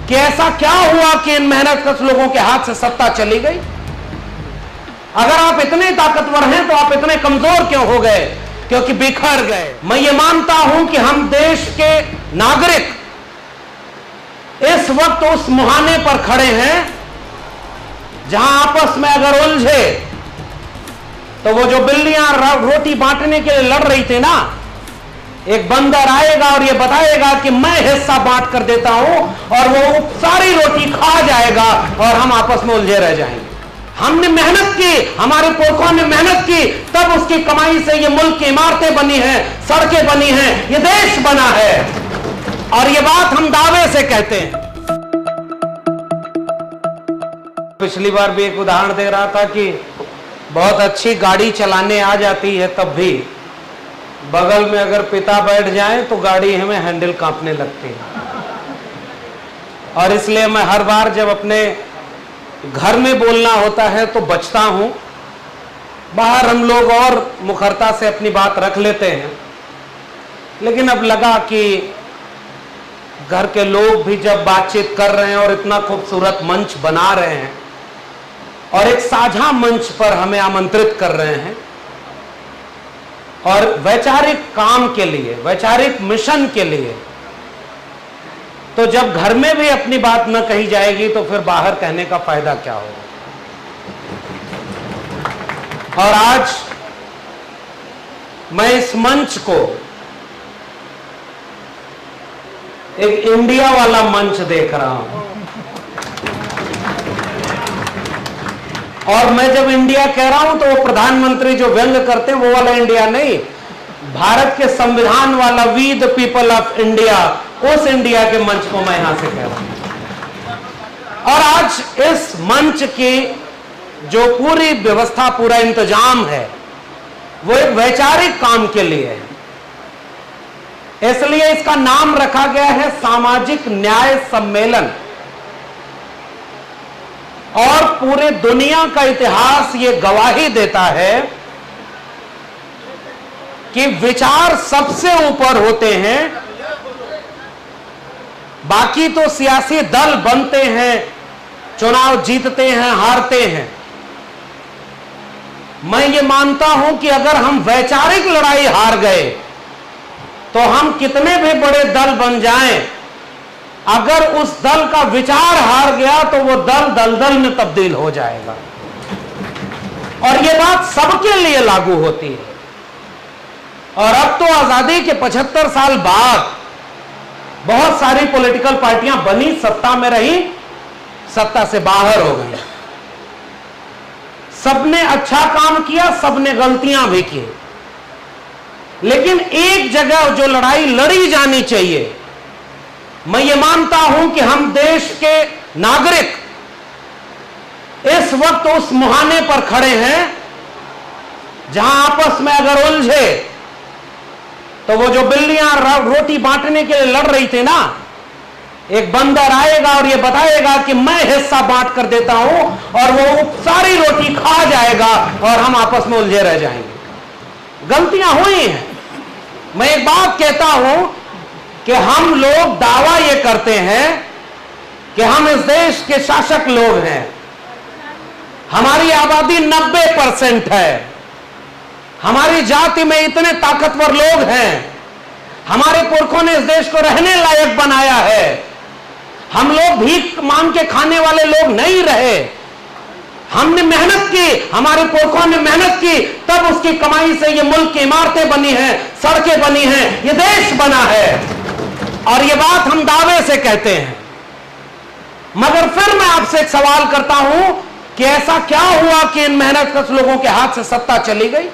कि ऐसा क्या हुआ कि इन मेहनतकश लोगों के हाथ से सत्ता चली गई। अगर आप इतने ताकतवर हैं तो आप इतने कमजोर क्यों हो गए? क्योंकि बिखर गए। मैं ये मानता हूं कि हम देश के नागरिक इस वक्त उस मुहाने पर खड़े हैं जहां आपस में अगर उलझे तो वो जो बिल्लियां रोटी बांटने के लिए लड़ रही थी ना, एक बंदर आएगा और ये बताएगा कि मैं हिस्सा बांट कर देता हूं, और वो सारी रोटी खा जाएगा और हम आपस में उलझे रह जाएंगे। हमने मेहनत की, हमारे पुरखों ने मेहनत की, तब उसकी कमाई से ये मुल्क की इमारतें बनी हैं, सड़कें बनी हैं, ये देश बना है, और ये बात हम दावे से कहते हैं। पिछली बार भी एक उदाहरण दे रहा था कि बहुत अच्छी गाड़ी चलाने आ जाती है, तब भी बगल में अगर पिता बैठ जाए तो गाड़ी हमें हैंडल कांपने लगती है। और इसलिए मैं हर बार जब अपने घर में बोलना होता है तो बचता हूं। बाहर हम लोग और मुखरता से अपनी बात रख लेते हैं, लेकिन अब लगा कि घर के लोग भी जब बातचीत कर रहे हैं और इतना खूबसूरत मंच बना रहे हैं और एक साझा मंच पर हमें आमंत्रित कर रहे हैं, और वैचारिक काम के लिए, वैचारिक मिशन के लिए, तो जब घर में भी अपनी बात न कही जाएगी तो फिर बाहर कहने का फायदा क्या होगा। और आज मैं इस मंच को एक इंडिया वाला मंच देख रहा हूं, और मैं जब इंडिया कह रहा हूं तो वो प्रधानमंत्री जो व्यंग करते हैं वो वाला इंडिया नहीं, भारत के संविधान वाला we the people of India, उस इंडिया के मंच को मैं यहां से कह रहा हूं। और आज इस मंच की जो पूरी व्यवस्था, पूरा इंतजाम है, वो एक वैचारिक काम के लिए है। इसलिए इसका नाम रखा गया है सामाजिक न्याय सम्मेलन। और पूरे दुनिया का इतिहास ये गवाही देता है कि विचार सबसे ऊपर होते हैं, बाकी तो सियासी दल बनते हैं, चुनाव जीतते हैं, हारते हैं। मैं ये मानता हूं कि अगर हम वैचारिक लड़ाई हार गए तो हम कितने भी बड़े दल बन जाएं, अगर उस दल का विचार हार गया तो वो दल दलदल में तब्दील हो जाएगा। और ये बात सबके लिए लागू होती है। और अब तो आजादी के 75 साल बाद बहुत सारी पॉलिटिकल पार्टियां बनी, सत्ता में रही, सत्ता से बाहर हो गई। सबने अच्छा काम किया, सबने गलतियां भी की, लेकिन एक जगह जो लड़ाई लड़ी जानी चाहिए, मैं ये मानता हूं कि हम देश के नागरिक इस वक्त उस मुहाने पर खड़े हैं जहां आपस में अगर उलझे तो वो जो बिल्लियां रोटी बांटने के लिए लड़ रही थी ना, एक बंदर आएगा और ये बताएगा कि मैं हिस्सा बांट कर देता हूं, और वो सारी रोटी खा जाएगा और हम आपस में उलझे रह जाएंगे। गलतियां हुई हैं। मैं एक बात कहता हूं कि हम लोग दावा ये करते हैं कि हम इस देश के शासक लोग हैं। हमारी आबादी 90% है। हमारी जाति में इतने ताकतवर लोग हैं। हमारे पुरखों ने इस देश को रहने लायक बनाया है। हम लोग भीख मांग के खाने वाले लोग नहीं रहे। हमने मेहनत की, हमारे पुरखों ने मेहनत की, तब उसकी कमाई से ये मुल्क की इमारतें बनी हैं, सड़कें बनी हैं, ये देश बना है, और ये बात हम दावे से कहते हैं। मगर फिर मैं आपसे एक सवाल करता हूं कि ऐसा क्या हुआ कि इन मेहनतकश लोगों के हाथ से सत्ता चली गई?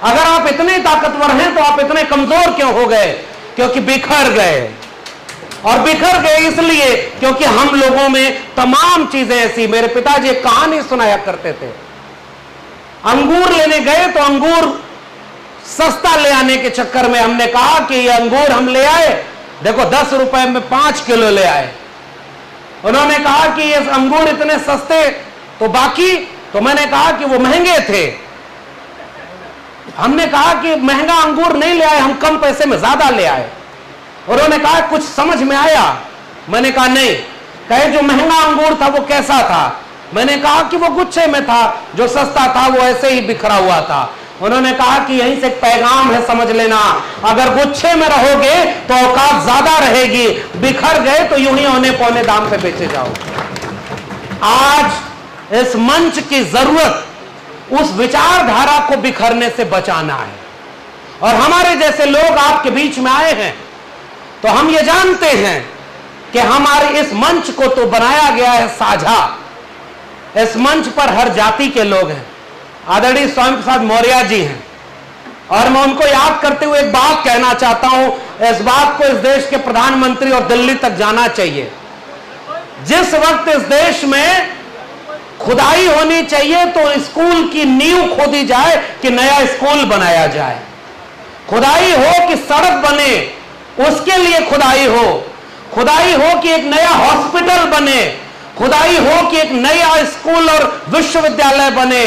अगर आप इतने ताकतवर हैं तो आप इतने कमजोर क्यों हो गए? क्योंकि बिखर गए। और बिखर गए इसलिए क्योंकि हम लोगों में तमाम चीजें ऐसी, मेरे पिताजी एक कहानी सुनाया करते थे। अंगूर लेने गए तो अंगूर सस्ता ले आने के चक्कर में हमने कहा कि ये अंगूर हम ले आए, देखो 10 रुपए में 5 किलो ले आए। उन्होंने कहा कि ये अंगूर इतने सस्ते, तो बाकी, तो मैंने कहा कि वो महंगे थे। हमने कहा कि महंगा अंगूर नहीं ले आए, हम कम पैसे में ज्यादा ले आए। उन्होंने कहा कुछ समझ में आया? मैंने कहा नहीं। कहे जो महंगा अंगूर था वो कैसा था? मैंने कहा कि वो गुच्छे में था, जो सस्ता था वो ऐसे ही बिखरा हुआ था। उन्होंने कहा कि यहीं से एक पैगाम है, समझ लेना, अगर गुच्छे में रहोगे तो औकात ज्यादा रहेगी, बिखर गए तो यूं ही औने पौने दाम पे बेचे जाओगे। आज इस मंच की जरूरत उस विचारधारा को बिखरने से बचाना है। और हमारे जैसे लोग आपके बीच में आए हैं तो हम ये जानते हैं कि हमारे इस मंच को तो बनाया गया है साझा। इस मंच पर हर जाति के लोग हैं। आदरणीय स्वामी प्रसाद मौर्य जी हैं और मैं उनको याद करते हुए एक बात कहना चाहता हूं। इस बात को इस देश के प्रधानमंत्री और दिल्ली तक जाना चाहिए। जिस वक्त इस देश में खुदाई होनी चाहिए तो स्कूल की नींव खोदी जाए कि नया स्कूल बनाया जाए। खुदाई हो कि सड़क बने, उसके लिए खुदाई हो। खुदाई हो कि एक नया हॉस्पिटल बने, खुदाई हो कि एक नया स्कूल और विश्वविद्यालय बने।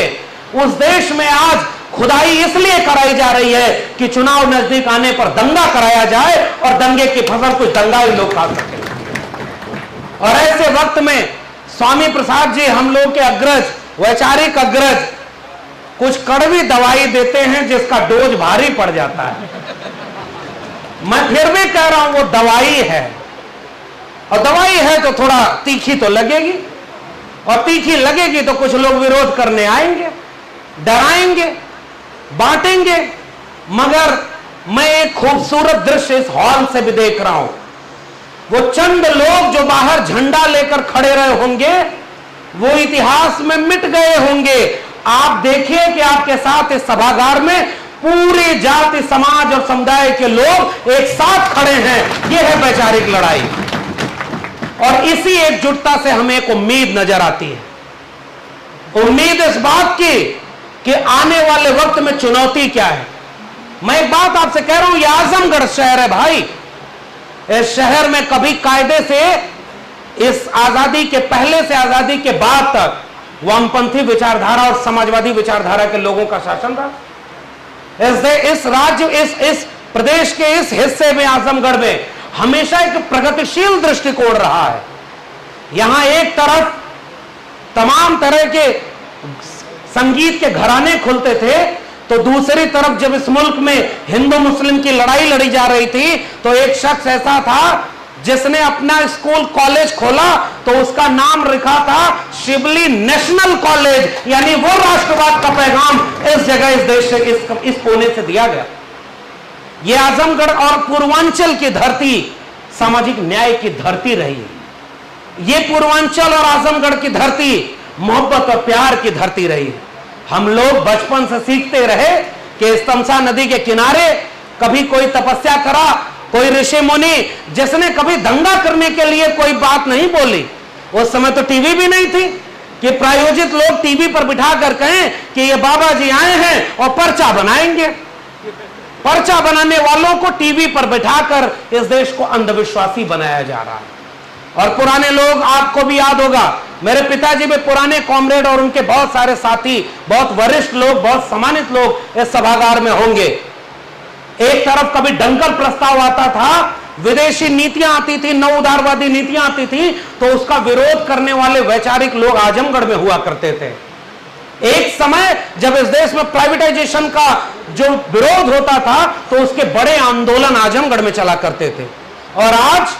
उस देश में आज खुदाई इसलिए कराई जा रही है कि चुनाव नजदीक आने पर दंगा कराया जाए और दंगे की फसल कुछ दंगाई लोग खा सके। और ऐसे वक्त में स्वामी प्रसाद जी हम लोग के अग्रज, वैचारिक अग्रज, कुछ कड़वी दवाई देते हैं जिसका डोज भारी पड़ जाता है। मैं फिर भी कह रहा हूं वो दवाई है, और दवाई है तो थोड़ा तीखी तो लगेगी, और तीखी लगेगी तो कुछ लोग विरोध करने आएंगे, डराएंगे, बांटेंगे। मगर मैं एक खूबसूरत दृश्य इस हॉल से भी देख रहा हूं। वो चंद लोग जो बाहर झंडा लेकर खड़े रहे होंगे वो इतिहास में मिट गए होंगे। आप देखिए कि आपके साथ इस सभागार में पूरे जाति, समाज और समुदाय के लोग एक साथ खड़े हैं। यह है वैचारिक लड़ाई, और इसी एकजुटता से हमें एक उम्मीद नजर आती है। उम्मीद इस बात की कि आने वाले वक्त में चुनौती क्या है। मैं एक बात आपसे कह रहा हूं, यह आजमगढ़ शहर है भाई। इस शहर में कभी कायदे से इस आजादी के पहले से आजादी के बाद तक वामपंथी विचारधारा और समाजवादी विचारधारा के लोगों का शासन रहा। इस राज्य, इस प्रदेश के इस हिस्से में, आजमगढ़ में हमेशा एक प्रगतिशील दृष्टिकोण रहा है। यहां एक तरफ तमाम तरह के संगीत के घराने खुलते थे, तो दूसरी तरफ जब इस मुल्क में हिंदू मुस्लिम की लड़ाई लड़ी जा रही थी तो एक शख्स ऐसा था जिसने अपना स्कूल कॉलेज खोला तो उसका नाम रखा था शिवली नेशनल कॉलेज, यानी वो राष्ट्रवाद का पैगाम इस जगह, इस देश से, इस कोने से दिया गया। ये आजमगढ़ और पूर्वांचल की धरती सामाजिक न्याय की धरती रही। ये पूर्वांचल और आजमगढ़ की धरती मोहब्बत और प्यार की धरती रही। हम लोग बचपन से सीखते रहे कि इस तमसा नदी के किनारे कभी कोई तपस्या करा, कोई ऋषि मुनि, जिसने कभी दंगा करने के लिए कोई बात नहीं बोली। उस समय तो टीवी भी नहीं थी कि प्रायोजित लोग टीवी पर बिठा कर कहें कि ये बाबा जी आए हैं और पर्चा बनाएंगे। पर्चा बनाने वालों को टीवी पर बिठाकर इस देश को अंधविश्वासी बनाया जा रहा है। और पुराने लोग, आपको भी याद होगा, मेरे पिताजी भी पुराने कॉमरेड और उनके बहुत सारे साथी, बहुत वरिष्ठ लोग, बहुत सम्मानित लोग इस सभागार में होंगे। एक तरफ कभी डंकल प्रस्ताव आता था, विदेशी नीतियां आती थी, नव उदारवादी नीतियां आती थी, तो उसका विरोध करने वाले वैचारिक लोग आजमगढ़ में हुआ करते थे। एक समय जब इस देश में प्राइवेटाइजेशन का जो विरोध होता था तो उसके बड़े आंदोलन आजमगढ़ में चला करते थे। और आज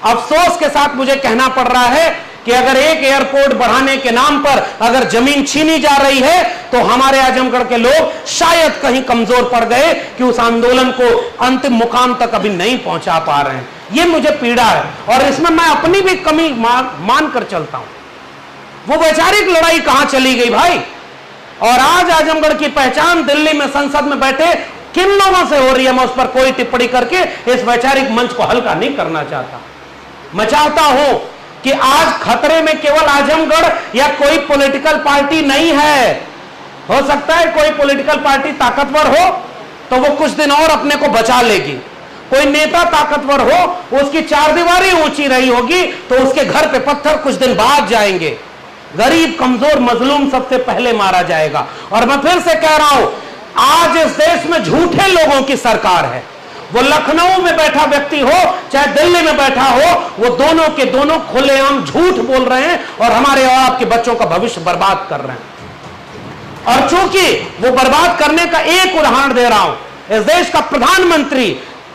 अफसोस के साथ मुझे कहना पड़ रहा है कि अगर एक एयरपोर्ट बढ़ाने के नाम पर अगर जमीन छीनी जा रही है तो हमारे आजमगढ़ के लोग शायद कहीं कमजोर पड़ गए कि उस आंदोलन को अंतिम मुकाम तक अभी नहीं पहुंचा पा रहे हैं। ये मुझे पीड़ा है और इसमें मैं अपनी भी कमी मान कर चलता हूं। वो वैचारिक लड़ाई कहां चली गई भाई? और आज आजमगढ़ की पहचान दिल्ली में संसद में बैठे किन लोगों से हो रही है, मैं उस पर कोई टिप्पणी करके इस वैचारिक मंच को हल्का नहीं करना चाहता। मैं चाहता हूं कि आज खतरे में केवल आजमगढ़ या कोई पॉलिटिकल पार्टी नहीं है। हो सकता है कोई पॉलिटिकल पार्टी ताकतवर हो तो वो कुछ दिन और अपने को बचा लेगी, कोई नेता ताकतवर हो, उसकी चारदीवारी ऊंची रही होगी तो उसके घर पे पत्थर कुछ दिन बाद जाएंगे। गरीब, कमजोर, मजलूम सबसे पहले मारा जाएगा। और मैं फिर से कह रहा हूं, आज इस देश में झूठे लोगों की सरकार है वो लखनऊ में बैठा व्यक्ति हो चाहे दिल्ली में बैठा हो, वो दोनों के दोनों खुलेआम झूठ बोल रहे हैं और हमारे और आपके बच्चों का भविष्य बर्बाद कर रहे हैं। और चूंकि वो बर्बाद करने का एक उदाहरण दे रहा हूं, इस देश का प्रधानमंत्री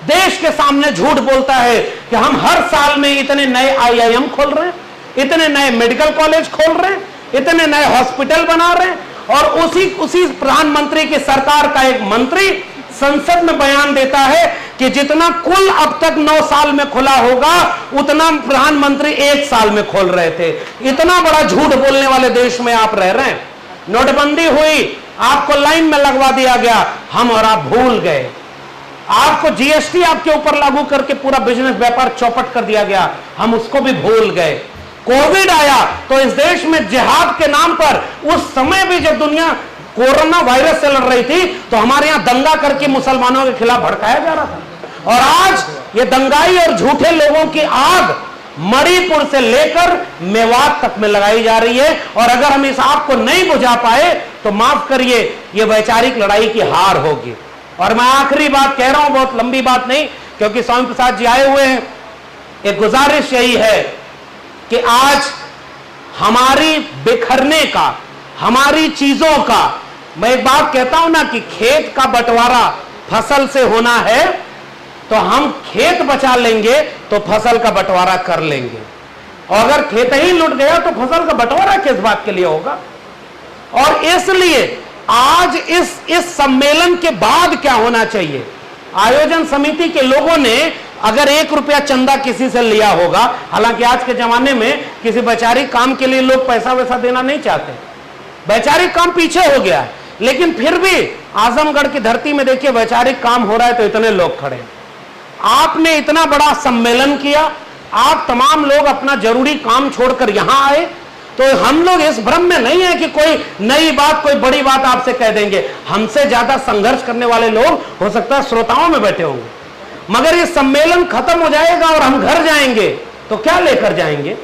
देश के सामने झूठ बोलता है कि हम हर साल में इतने नए IIM खोल रहे हैं, इतने नए मेडिकल कॉलेज खोल रहे हैं, इतने नए हॉस्पिटल बना रहे हैं, और उसी प्रधानमंत्री की सरकार का एक मंत्री संसद में बयान देता है कि जितना कुल अब तक 9 साल में खुला होगा उतना प्रधानमंत्री 1 साल में खोल रहे थे। इतना बड़ा झूठ बोलने वाले देश में आप रह रहे हैं। नोटबंदी हुई, आपको लाइन में लगवा दिया गया, हम और आप भूल गए। आपको GST आपके ऊपर लागू करके पूरा बिजनेस व्यापार चौपट कर दिया गया, हम उसको भी भूल गए। कोविड आया तो इस देश में जिहाद के नाम पर उस समय भी जब दुनिया कोरोना वायरस से लड़ रही थी तो हमारे यहां दंगा करके मुसलमानों के खिलाफ भड़काया जा रहा था। और आज ये दंगाई और झूठे लोगों की आग मणिपुर से लेकर मेवात तक में लगाई जा रही है, और अगर हम इस आग को नहीं बुझा पाए तो माफ करिए, ये वैचारिक लड़ाई की हार होगी। और मैं आखिरी बात कह रहा हूं, बहुत लंबी बात नहीं, क्योंकि स्वामी प्रसाद जी आए हुए हैं। एक गुजारिश यही है कि आज हमारी बिखरने का, हमारी चीजों का, मैं एक बात कहता हूं ना कि खेत का बंटवारा फसल से होना है, तो हम खेत बचा लेंगे तो फसल का बंटवारा कर लेंगे, और अगर खेत ही लुट गया तो फसल का बंटवारा किस बात के लिए होगा। और इसलिए आज इस सम्मेलन के बाद क्या होना चाहिए, आयोजन समिति के लोगों ने अगर 1 रुपया चंदा किसी से लिया होगा, हालांकि आज के जमाने में किसी वैचारिक काम के लिए लोग पैसा वैसा देना नहीं चाहते, वैचारिक काम पीछे हो गया है, लेकिन फिर भी आजमगढ़ की धरती में देखिए वैचारिक काम हो रहा है तो इतने लोग खड़े हैं। आपने इतना बड़ा सम्मेलन किया, आप तमाम लोग अपना जरूरी काम छोड़कर यहां आए, तो हम लोग इस भ्रम में नहीं है कि कोई नई बात, कोई बड़ी बात आपसे कह देंगे। हमसे ज्यादा संघर्ष करने वाले लोग हो सकता है श्रोताओं में बैठे होंगे, मगर ये सम्मेलन खत्म हो जाएगा और हम घर जाएंगे तो क्या लेकर जाएंगे,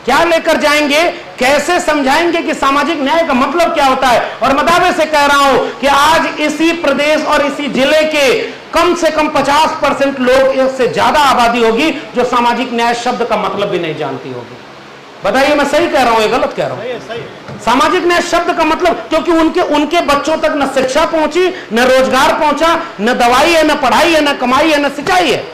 क्या लेकर जाएंगे, कैसे समझाएंगे कि सामाजिक न्याय का मतलब क्या होता है। और मैं दावे से कह रहा हूं कि आज इसी प्रदेश और इसी जिले के कम से कम 50% लोग, इससे ज्यादा आबादी होगी जो सामाजिक न्याय शब्द का मतलब भी नहीं जानती होगी। बताइए मैं सही कह रहा हूं या गलत कह रहा हूं? सामाजिक न्याय शब्द का मतलब, क्योंकि उनके बच्चों तक न शिक्षा पहुंची, न रोजगार पहुंचा, न दवाई है, न पढ़ाई है, न कमाई है, न सिंचाई है।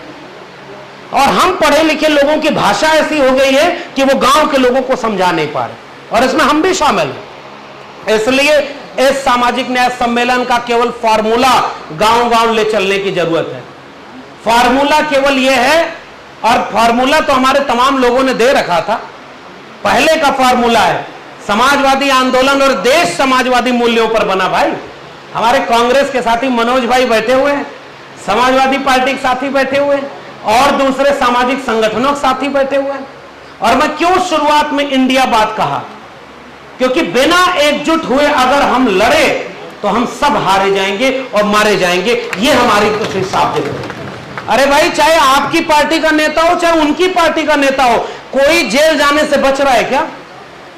और हम पढ़े लिखे लोगों की भाषा ऐसी हो गई है कि वो गांव के लोगों को समझा नहीं पा रहे, और इसमें हम भी शामिल हैं। इसलिए इस सामाजिक न्याय सम्मेलन का केवल फार्मूला गांव-गांव ले चलने की जरूरत है। फार्मूला केवल यह है, और फार्मूला तो हमारे तमाम लोगों ने दे रखा था। पहले का फार्मूला है समाजवादी आंदोलन और देश समाजवादी मूल्यों पर बना। भाई हमारे कांग्रेस के साथी मनोज भाई बैठे हुए हैं, समाजवादी पार्टी के साथी बैठे हुए हैं, और दूसरे सामाजिक संगठनों के साथी बैठे हुए हैं। और मैं क्यों शुरुआत में इंडिया बात कहा, क्योंकि बिना एकजुट हुए अगर हम लड़े तो हम सब हारे जाएंगे और मारे जाएंगे। ये हमारी कुछ साफ दिख रही है। अरे भाई, चाहे आपकी पार्टी का नेता हो चाहे उनकी पार्टी का नेता हो, कोई जेल जाने से बच रहा है क्या?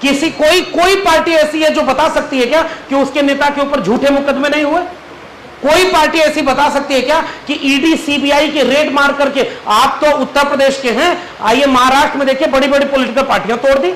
कोई पार्टी ऐसी है जो बता सकती है क्या कि उसके नेता के ऊपर झूठे मुकदमे नहीं हुए? कोई पार्टी ऐसी बता सकती है क्या कि ईडी सीबीआई के रेड मार करके, आप तो उत्तर प्रदेश के हैं, आइए महाराष्ट्र में देखिए बड़ी बड़ी पॉलिटिकल पार्टियां तोड़ दी।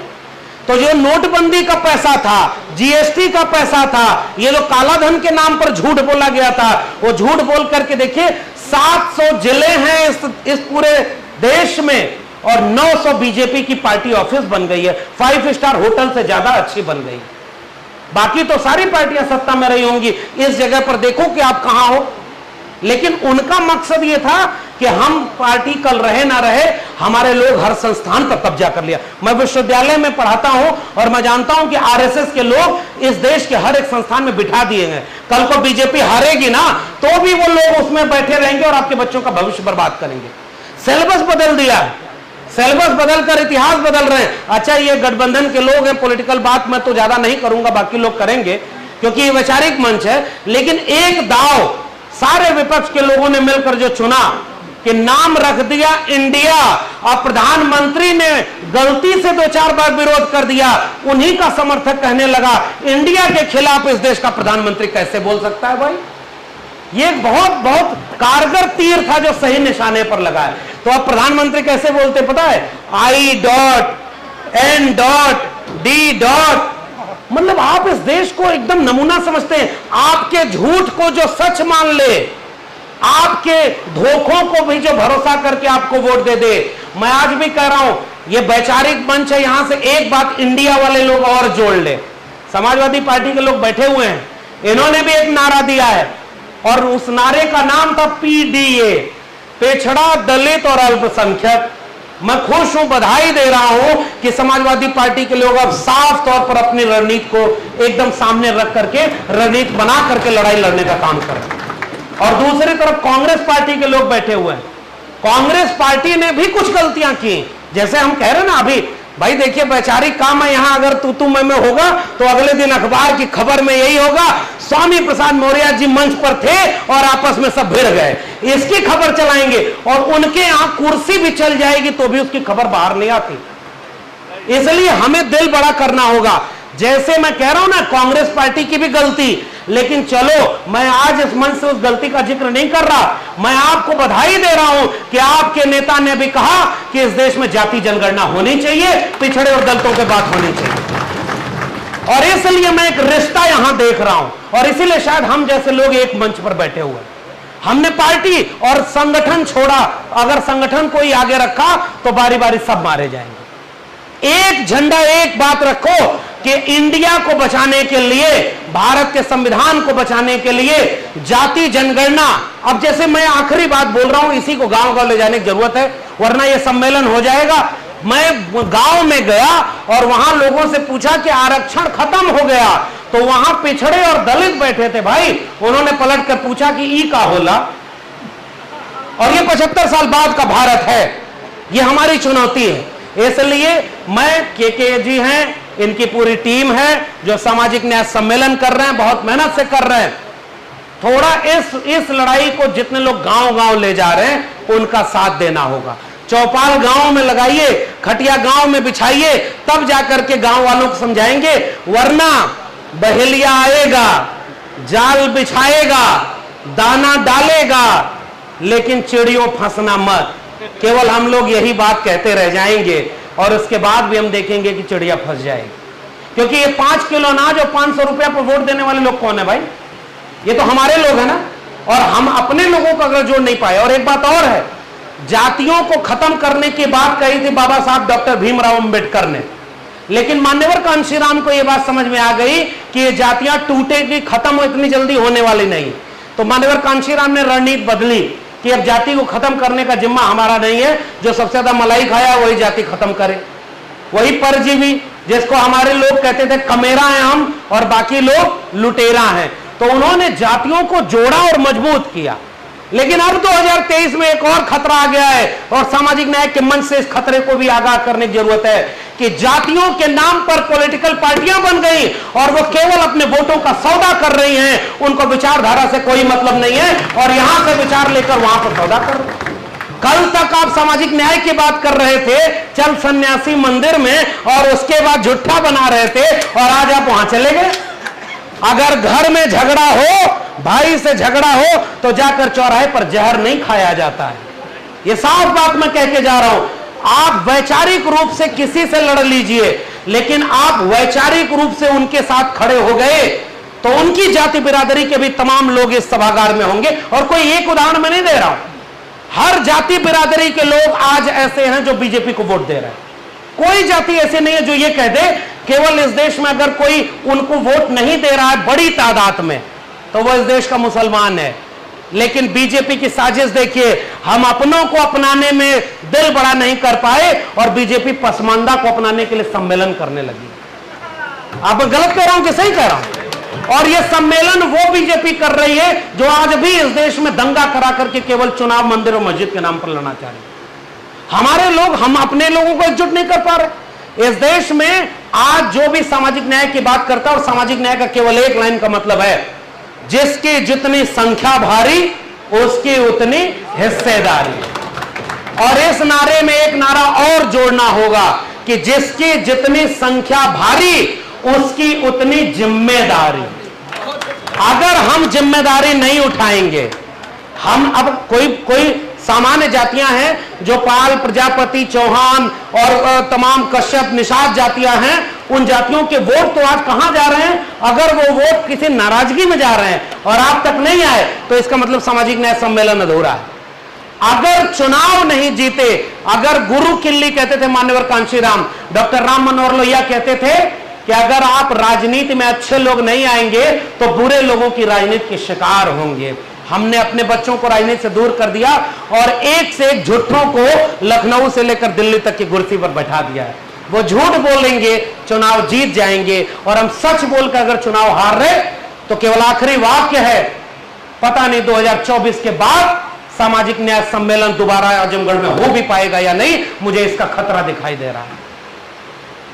तो जो नोटबंदी का पैसा था, जीएसटी का पैसा था, ये जो काला धन के नाम पर झूठ बोला गया था, वो झूठ बोल करके देखिए 700 जिले हैं इस पूरे देश में, और 900 बीजेपी की पार्टी ऑफिस बन गई है, 5 स्टार होटल से ज्यादा अच्छी बन गई। बाकी तो सारी पार्टियां सत्ता में रही होंगी, इस जगह पर देखो कि आप कहां हो। लेकिन उनका मकसद यह था कि हम पार्टी कल रहे ना रहे, हमारे लोग हर संस्थान पर कब्जा कर लिया। मैं विश्वविद्यालय में पढ़ाता हूं और मैं जानता हूं कि आरएसएस के लोग इस देश के हर एक संस्थान में बिठा दिए हैं। कल को बीजेपी हारेगी ना तो भी वो लोग उसमें बैठे रहेंगे और आपके बच्चों का भविष्य बर्बाद करेंगे। सिलेबस बदल दिया, सिलेबस बदलकर इतिहास बदल रहे हैं। अच्छा, ये गठबंधन के लोग हैं, पॉलिटिकल बात मैं तो ज्यादा नहीं करूंगा, बाकी लोग करेंगे क्योंकि ये वैचारिक मंच है। लेकिन एक दाव सारे विपक्ष के लोगों ने मिलकर जो चुना कि नाम रख दिया इंडिया, और प्रधानमंत्री ने गलती से 2-4 बार विरोध कर दिया, उन्हीं का समर्थक कहने लगा इंडिया के खिलाफ इस देश का प्रधानमंत्री कैसे बोल सकता है? भाई ये एक बहुत बहुत कारगर तीर था जो सही निशाने पर लगा है। तो अब प्रधानमंत्री कैसे बोलते पता है, I.N.D. मतलब आप इस देश को एकदम नमूना समझते हैं। आपके झूठ को जो सच मान ले, आपके धोखों को भी जो भरोसा करके आपको वोट दे दे। मैं आज भी कह रहा हूं, ये वैचारिक मंच है, यहां से एक बात इंडिया वाले लोग और जोड़ ले। समाजवादी पार्टी के लोग बैठे हुए हैं, इन्होंने भी एक नारा दिया है और उस नारे का नाम था PDA, पिछड़ा, दलित और अल्पसंख्यक। मैं खुश हूं, बधाई दे रहा हूं कि समाजवादी पार्टी के लोग अब साफ तौर पर अपनी रणनीति को एकदम सामने रख करके रणनीति बना करके लड़ाई लड़ने का काम कर रहे हैं। और दूसरी तरफ कांग्रेस पार्टी के लोग बैठे हुए हैं। कांग्रेस पार्टी ने भी कुछ गलतियां की, जैसे हम कह रहे हैं ना अभी, भाई देखिए वैचारिक काम है, यहां अगर तू मैं होगा तो अगले दिन अखबार की खबर में यही होगा, स्वामी प्रसाद मौर्य जी मंच पर थे और आपस में सब भिड़ गए, इसकी खबर चलाएंगे और उनके यहां कुर्सी भी चल जाएगी तो भी उसकी खबर बाहर नहीं आती। इसलिए हमें दिल बड़ा करना होगा। जैसे मैं कह रहा हूं ना, कांग्रेस पार्टी की भी गलती, लेकिन चलो मैं आज इस मंच से उस गलती का जिक्र नहीं कर रहा। मैं आपको बधाई दे रहा हूं कि आपके नेता ने भी कहा कि इस देश में जाति जनगणना होनी चाहिए, पिछड़े और दलितों की बात होनी चाहिए। और इसलिए मैं एक रिश्ता यहां देख रहा हूं और इसीलिए शायद हम जैसे लोग एक मंच पर बैठे हुए हैं। हमने पार्टी और संगठन छोड़ा, अगर संगठन कोई आगे रखा तो बारी बारी सब मारे जाएंगे। एक झंडा, एक बात रखो कि इंडिया को बचाने के लिए, भारत के संविधान को बचाने के लिए जाति जनगणना, अब जैसे मैं आखिरी बात बोल रहा हूं, इसी को गांव गांव ले जाने की जरूरत है, वरना यह सम्मेलन हो जाएगा। मैं गांव में गया और वहां लोगों से पूछा कि आरक्षण खत्म हो गया, तो वहां पिछड़े और दलित बैठे थे भाई, उन्होंने पलट कर पूछा कि ई का होला। और ये 75 साल बाद का भारत है, ये हमारी चुनौती है। इसलिए मैं के जी हैं, इनकी पूरी टीम है जो सामाजिक न्याय सम्मेलन कर रहे हैं, बहुत मेहनत से कर रहे हैं। थोड़ा इस लड़ाई को जितने लोग गांव गांव ले जा रहे हैं उनका साथ देना होगा। चौपाल गांव में लगाइए, खटिया गांव में बिछाइए, तब जाकर के गांव वालों को समझाएंगे, वरना बहेलिया आएगा, जाल बिछाएगा, दाना डालेगा, लेकिन चिड़ियों फंसना मत। केवल हम लोग यही बात कहते रह जाएंगे और उसके बाद भी हम देखेंगे कि चिड़िया फंस जाएगी। क्योंकि ये 5 किलो अनाज और 500 रुपया पर वोट देने वाले लोग कौन है भाई? ये तो हमारे लोग हैं ना, और हम अपने लोगों को अगर जोड़ नहीं पाए। और एक बात और है, जातियों को खत्म करने की बात कही थी बाबा साहब डॉक्टर भीमराव अंबेडकर ने, लेकिन मान्यवर कांशीराम को यह बात समझ में आ गई कि ये जातियां टूटेगी, खत्म इतनी जल्दी होने वाली नहीं। तो मान्यवर कांशीराम ने रणनीति बदली कि अब जाति को खत्म करने का जिम्मा हमारा नहीं है, जो सबसे ज्यादा मलाई खाया वही जाति खत्म करे, वही परजीवी, जिसको हमारे लोग कहते थे कमेरा हैं हम और बाकी लोग लुटेरा हैं। तो उन्होंने जातियों को जोड़ा और मजबूत किया। लेकिन अब 2023 में एक और खतरा आ गया है और सामाजिक न्याय के मंच से इस खतरे को भी आगाह करने की जरूरत है कि जातियों के नाम पर पॉलिटिकल पार्टियां बन गई और वो केवल अपने वोटों का सौदा कर रही हैं, उनको विचारधारा से कोई मतलब नहीं है और यहां से विचार लेकर वहां पर सौदा कर रहे हैं। कल तक आप सामाजिक न्याय की बात कर रहे थे चल सन्यासी मंदिर में और उसके बाद झूठा बना रहे थे और आज आप वहां चले गए। अगर घर में झगड़ा हो, भाई से झगड़ा हो, तो जाकर चौराहे पर जहर नहीं खाया जाता है। यह साफ बात मैं कह के जा रहा हूं। आप वैचारिक रूप से किसी से लड़ लीजिए, लेकिन आप वैचारिक रूप से उनके साथ खड़े हो गए तो उनकी जाति बिरादरी के भी तमाम लोग इस सभागार में होंगे। और कोई एक उदाहरण मैं नहीं दे रहा हूं, हर जाति बिरादरी के लोग आज ऐसे हैं जो बीजेपी को वोट दे रहे हैं। कोई जाति ऐसे नहीं है जो ये कह दे, केवल इस देश में अगर कोई उनको वोट नहीं दे रहा है बड़ी तादाद में, तो वो इस देश का मुसलमान है। लेकिन बीजेपी की साजिश देखिए, हम अपनों को अपनाने में दिल बड़ा नहीं कर पाए और बीजेपी पसमानदा को अपनाने के लिए सम्मेलन करने लगी। आप गलत कह रहा हूं कि सही कह रहा हूं? और यह सम्मेलन वो बीजेपी कर रही है जो आज भी इस देश में दंगा करा करके केवल चुनाव मंदिर और मस्जिद के नाम पर लड़ना चाह रहे हैं। हमारे लोग, हम अपने लोगों को एकजुट नहीं कर पा रहे। इस देश में आज जो भी सामाजिक न्याय की बात करता है, और सामाजिक न्याय का केवल एक लाइन का मतलब है, जिसकी जितनी संख्या भारी उसकी उतनी हिस्सेदारी। और इस नारे में एक नारा और जोड़ना होगा कि जिसकी जितनी संख्या भारी उसकी उतनी जिम्मेदारी। अगर हम जिम्मेदारी नहीं उठाएंगे, हम अब कोई सामान्य जातियां हैं जो पाल, प्रजापति, चौहान और तमाम कश्यप, निषाद जातियां हैं, उन जातियों के वोट तो आज कहां जा रहे हैं? अगर वो वोट किसी नाराजगी में जा रहे हैं और आप तक नहीं आए तो इसका मतलब सामाजिक न्याय सम्मेलन अधूरा है। अगर चुनाव नहीं जीते, अगर गुरु किल्ली कहते थे मान्यवर कांशीराम, डॉक्टर राम मनोहर लोहिया कहते थे कि अगर आप राजनीति में अच्छे लोग नहीं आएंगे तो बुरे लोगों की राजनीति के शिकार होंगे। हमने अपने बच्चों को राजनीति से दूर कर दिया और एक से एक झूठों को लखनऊ से लेकर दिल्ली तक की कुर्सी पर बैठा दिया है। वो झूठ बोलेंगे, चुनाव जीत जाएंगे, और हम सच बोलकर अगर चुनाव हार रहे तो केवल आखिरी वाक्य है, पता नहीं 2024 के बाद सामाजिक न्याय सम्मेलन दोबारा आजमगढ़ में हो भी पाएगा या नहीं, मुझे इसका खतरा दिखाई दे रहा है।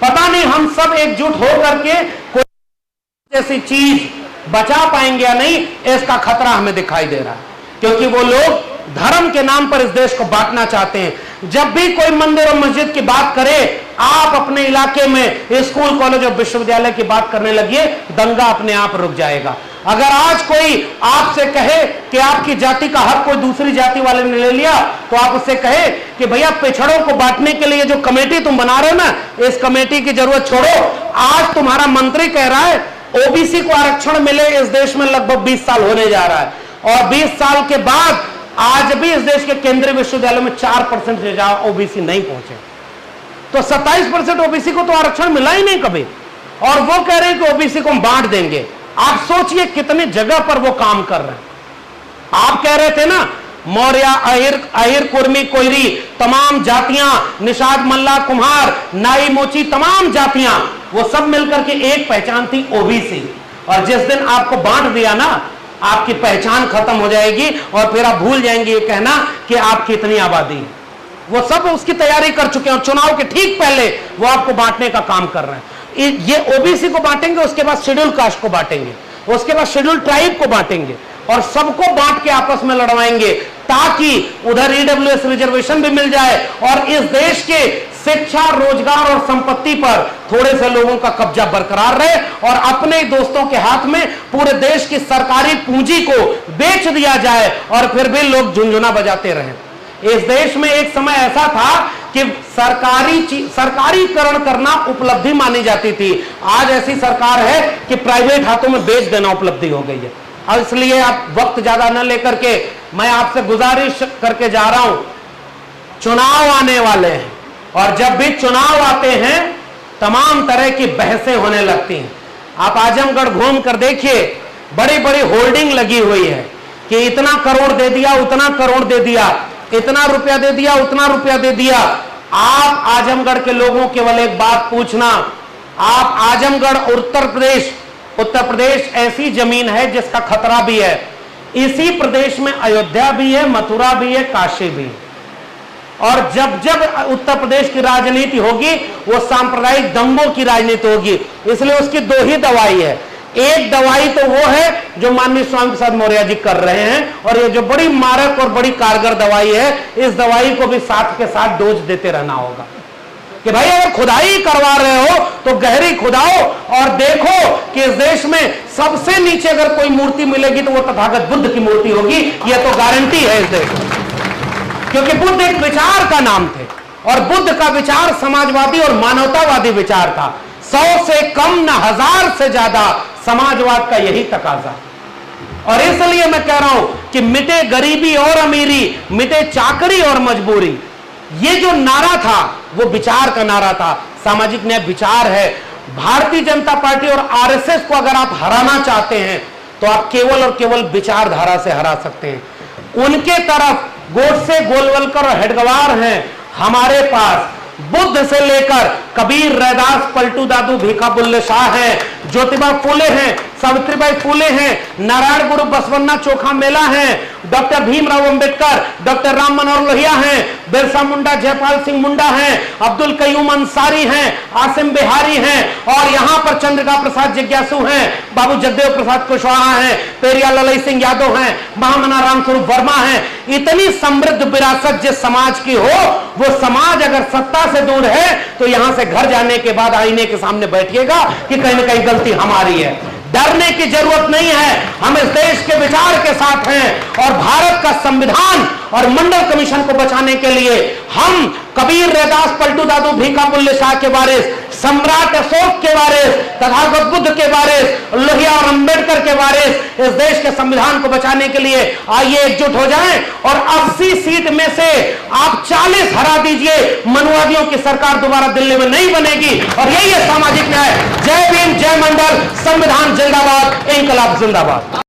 पता नहीं हम सब एकजुट होकर के कोई ऐसी चीज बचा पाएंगे या नहीं, इसका खतरा हमें दिखाई दे रहा है, क्योंकि वो लोग धर्म के नाम पर इस देश को बांटना चाहते हैं। जब भी कोई मंदिर और मस्जिद की बात करे, आप अपने इलाके में स्कूल, कॉलेज और विश्वविद्यालय की बात करने लगिए, दंगा अपने आप रुक जाएगा। अगर आज कोई आपसे कहे कि आपकी जाति का हक कोई दूसरी जाति वाले ने ले लिया, तो आप उससे कहे कि भैया पिछड़ों को बांटने के लिए जो कमेटी तुम बना रहे हो ना, इस कमेटी की जरूरत छोड़ो। आज तुम्हारा मंत्री कह रहा है ओबीसी को आरक्षण मिले इस देश में लगभग 20 साल होने जा रहा है, और 20 साल के बाद आज भी इस देश के केंद्रीय विश्वविद्यालयों में 4% से ज्यादा ओबीसी नहीं पहुंचे, तो 27% ओबीसी को तो आरक्षण मिला ही नहीं कभी, और वो कह रहे हैं कि ओबीसी को हम बांट देंगे। आप सोचिए कितनी जगह पर वो काम कर रहे हैं। आप कह रहे थे ना, मौर्य, अहिर, कुर्मी, कोयरी, तमाम जातियां, निषाद, मल्ला, कुम्हार, नाई, मोची, तमाम जातियां, वो सब मिलकर के एक पहचान थी, ओबीसी। और जिस दिन आपको बांट दिया ना, आपकी पहचान खत्म हो जाएगी और फिर आप भूल जाएंगे ये कहना कि आपकी इतनी आबादी है। वो सब उसकी तैयारी कर चुके हैं और चुनाव के ठीक पहले वो आपको बांटने का काम कर रहे हैं। ये ओबीसी को बांटेंगे, उसके बाद शेड्यूल कास्ट को बांटेंगे, उसके बाद शेड्यूल ट्राइब को बांटेंगे, और सबको बांट के आपस में लड़वाएंगे, ताकि उधर ईडब्ल्यूएस रिजर्वेशन भी मिल जाए और इस देश के शिक्षा, रोजगार और संपत्ति पर थोड़े से लोगों का कब्जा बरकरार रहे, और अपने दोस्तों के हाथ में पूरे देश की सरकारी पूंजी को बेच दिया जाए और फिर भी लोग झुनझुना बजाते रहे। इस देश में एक समय ऐसा था कि सरकारीकरण करना उपलब्धि मानी जाती थी। आज ऐसी सरकार है कि प्राइवेट हाथों में बेच देना उपलब्धि हो गई है। और इसलिए आप वक्त ज्यादा न लेकर के मैं आपसे गुजारिश करके जा रहा हूं, चुनाव आने वाले हैं, और जब भी चुनाव आते हैं तमाम तरह की बहसें होने लगती हैं। आप आजमगढ़ घूम कर देखिए, बड़ी बड़ी होल्डिंग लगी हुई है कि इतना करोड़ दे दिया, उतना करोड़ दे दिया, इतना रुपया दे दिया, उतना रुपया दे दिया। आप आजमगढ़ के लोगों केवल एक बात पूछना, आप आजमगढ़, उत्तर प्रदेश ऐसी जमीन है जिसका खतरा भी है। इसी प्रदेश में अयोध्या भी है, मथुरा भी है, काशी भी है। और जब जब उत्तर प्रदेश की राजनीति होगी वो सांप्रदायिक दंगों की राजनीति होगी। इसलिए उसकी दो ही दवाई है। एक दवाई तो वो है जो माननीय स्वामी प्रसाद मौर्य जी कर रहे हैं, और ये जो बड़ी मारक और बड़ी कारगर दवाई है, इस दवाई को भी साथ के साथ डोज देते रहना होगा कि भाई अगर खुदाई करवा रहे हो तो गहरी खुदाओ और देखो कि इस देश में सबसे नीचे अगर कोई मूर्ति मिलेगी तो वो तथागत बुद्ध की मूर्ति होगी। यह तो गारंटी है इस देश में, क्योंकि बुद्ध एक विचार का नाम थे और बुद्ध का विचार समाजवादी और मानवतावादी विचार था। 100 से कम न 1000 से ज्यादा समाजवाद का यही तकाजा। और इसलिए मैं कह रहा हूं कि मिटे गरीबी और अमीरी, मिटे चाकरी और मजबूरी, ये जो नारा था वो विचार का नारा था। सामाजिक न्याय विचार है। भारतीय जनता पार्टी और आरएसएस को अगर आप हराना चाहते हैं तो आप केवल और केवल विचारधारा से हरा सकते हैं। उनके तरफ गोडसे, गोलवलकर और हेडगवार हैं, हमारे पास बुद्ध से लेकर कबीर, रैदास, पलटू दादू, भीखा बुल्ले शाह हैं, ज्योतिबा फूले हैं, सावित्रीबाई फूले हैं, नारायण गुरु बसवन्ना चोखा मेला हैं, डॉक्टर भीमराव अंबेडकर, डॉक्टर राम मनोहर लोहिया हैं, बिरसा मुंडा, जयपाल सिंह मुंडा हैं, अब्दुल कयूम अंसारी हैं, आसिम बिहारी हैं, और यहां पर चंद्रिका प्रसाद जिज्ञासु हैं, बाबू जगदेव प्रसाद कुशवाहा हैं, पेरिया ललई सिंह यादव हैं, महामना रामस्वरूप वर्मा हैं। इतनी समृद्ध विरासत जिस समाज की हो, वो समाज अगर सत्ता से दूर है तो यहां से घर जाने के बाद आईने के सामने बैठिएगा कि कहीं ना कहीं गलती हमारी है। डरने की जरूरत नहीं है। हम इस देश के विचार के साथ हैं और भारत का संविधान और मंडल कमीशन को बचाने के लिए हम कबीर, रैदास, पलटू दादू, भीखा बुल्ले शाह के वारिस, सम्राट अशोक के वारिस, तथागत बुद्ध के वारिस, लोहिया और अंबेडकर के वारिस इस देश के संविधान को बचाने के लिए आइए एकजुट हो जाएं और 80 सीट में से आप 40 हरा दीजिए। मनुवादियों की सरकार दोबारा दिल्ली में नहीं बनेगी और यही है सामाजिक न्याय। जय भीम, जय मंडल, संविधान जिंदाबाद, इंकलाब जिंदाबाद।